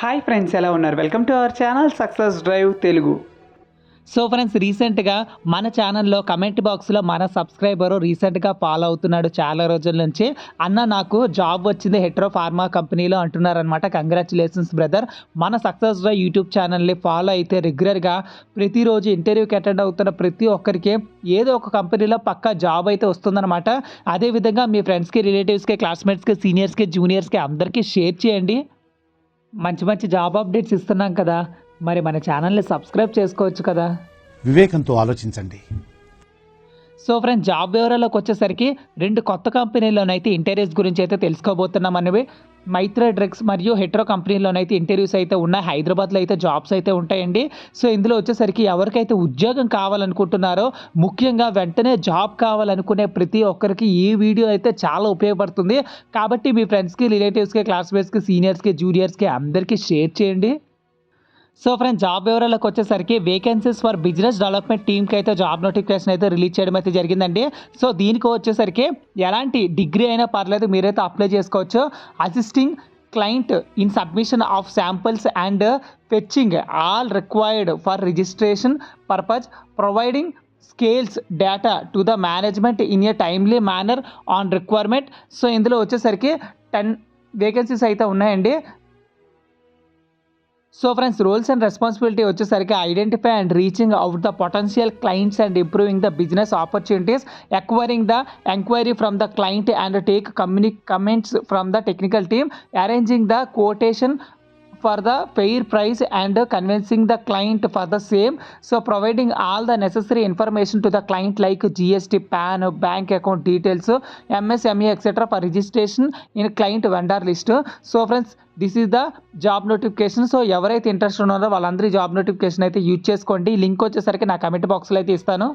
Hi friends, ఎలా ఉన్నారు? Welcome to our channel success drive Telugu. So friends, రీసెంట్గా మన ఛానల్లో కమెంట్ బాక్స్లో మన సబ్స్క్రైబరు రీసెంట్గా ఫాలో అవుతున్నాడు చాలా రోజుల నుంచి. అన్న నాకు జాబ్ వచ్చింది హెట్రో ఫార్మా కంపెనీలో అంటున్నారనమాట. Congratulations brother. మన సక్సెస్ డ్రైవ్ యూట్యూబ్ ఛానల్ని ఫాలో అయితే రెగ్యులర్గా ప్రతిరోజు ఇంటర్వ్యూకి అటెండ్ అవుతున్న ప్రతి ఒక్కరికి ఏదో ఒక కంపెనీలో పక్కా జాబ్ అయితే వస్తుందన్నమాట. అదేవిధంగా మీ ఫ్రెండ్స్కి, రిలేటివ్స్కి, క్లాస్మేట్స్కి, సీనియర్స్కి, జూనియర్స్కి అందరికీ షేర్ చేయండి. మంచి మంచి జాబ్ అప్డేట్స్ ఇస్తున్నాం కదా, మరి మన ఛానల్ని సబ్స్క్రైబ్ చేసుకోవచ్చు కదా. వివేకంతో ఆలోచించండి. సో ఫ్రెండ్స్, జాబ్ వివరాలకు వచ్చేసరికి 2 కొత్త కంపెనీలోనైతే ఇంటర్వ్యూస్ గురించి అయితే తెలుసుకోబోతున్నాం అనేవి. మైత్ర డ్రగ్స్ మరియు హెట్రో కంపెనీలోనైతే ఇంటర్వ్యూస్ అయితే ఉన్నాయి. హైదరాబాద్లో అయితే జాబ్స్ అయితే ఉంటాయండి. సో ఇందులో వచ్చేసరికి ఎవరికైతే ఉద్యోగం కావాలనుకుంటున్నారో, ముఖ్యంగా వెంటనే జాబ్ కావాలనుకునే ప్రతి ఒక్కరికి ఈ వీడియో అయితే చాలా ఉపయోగపడుతుంది. కాబట్టి మీ ఫ్రెండ్స్కి, రిలేటివ్స్కి, క్లాస్మేట్స్కి, సీనియర్స్కి, జూనియర్స్కి అందరికీ షేర్ చేయండి. సో ఫ్రెండ్స్, జాబ్ వివరాలకు వచ్చేసరికి వేకెన్సీస్ ఫర్ బిజినెస్ డెవలప్మెంట్ టీమ్కి అయితే జాబ్ నోటిఫికేషన్ అయితే రిలీజ్ చేయడం అయితే జరిగిందండి. సో దీనికి వచ్చేసరికి ఎలాంటి డిగ్రీ అయినా పర్లేదు, మీరైతే అప్లై చేసుకోవచ్చు. Assisting client in submission of samples and fetching all required for registration purpose, providing scales data to the management in a timely manner on requirement. So ఇందులో వచ్చేసరికి 10 వేకెన్సీస్ అయితే ఉన్నాయండి. So friends, roles and responsibility వచ్చేసరికి identify and reaching out the potential clients and improving the business opportunities, acquiring the enquiry from the client and take comments from the technical team, arranging the quotation for the fair price and convincing the client for the same. So providing all the necessary information to the client like GST, PAN, bank account details, MSME etc. for registration in client vendor list. So friends, this is the job notification. So ఎవరైతే interest ఉన్నారో వాళ్ళందరూ job notification అయితే use చేసుకోండి. Link వచ్చేసరికి నా comment బాక్స్లో అయితే ఇస్తాను.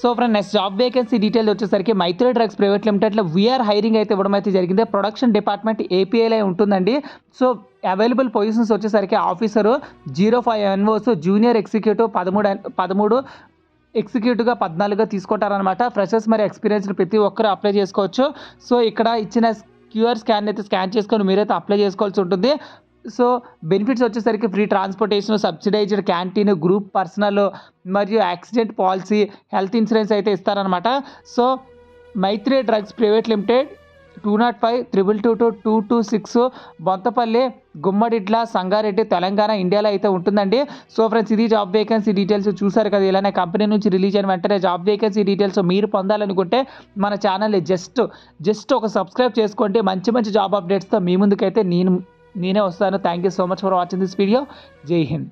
So friend, next job vacancy details వచ్చేసరికి మైత్ర డ్రగ్స్ ప్రైవేట్ లిమిటెడ్లో వీఆర్ హైరింగ్ అయితే ఇవ్వడం అయితే జరిగింది. ప్రొడక్షన్ డిపార్ట్మెంట్ ఏపీఐలో ఉంటుందండి. సో అవైలబుల్ పొజిషన్స్ వచ్చేసరికి ఆఫీసరు 05 NOs, జూనియర్ ఎగ్జిక్యూటివ్ 13 ఎగ్జిక్యూటివ్గా 14గా తీసుకుంటారనమాట. ఫ్రెషర్స్ మరి ఎక్స్పీరియన్స్డ్ ప్రతి ఒక్కరు అప్లై చేసుకోవచ్చు. సో ఇక్కడ ఇచ్చిన QR స్కాన్ అయితే స్కాన్ చేసుకొని మీరైతే అప్లై చేసుకోవాల్సి ఉంటుంది. సో బెనిఫిట్స్ వచ్చేసరికి free transportation, subsidised canteen, group personal మరియు యాక్సిడెంట్ పాలసీ, హెల్త్ ఇన్సూరెన్స్ అయితే ఇస్తారనమాట. So Maitri drugs private limited 205-222-226 Bonthapalli, Gummadidala, Sangareddy, Telangana, ఇండియాలో అయితే ఉంటుందండి. సో ఫ్రెండ్స్, ఇది జాబ్ వేకెన్సీ డీటెయిల్స్. చూసారు కదా, ఇలానే కంపెనీ నుంచి రిలీజ్ అయిన వెంటనే జాబ్ వేకెన్సీ డీటెయిల్స్ మీరు పొందాలనుకుంటే మన ఛానల్ని జస్ట్ ఒక సబ్స్క్రైబ్ చేసుకోండి. మంచి మంచి జాబ్ అప్డేట్స్తో మీ ముందుకైతే నేనే వస్తాను. Thank you so much for watching this video. జై హింద్.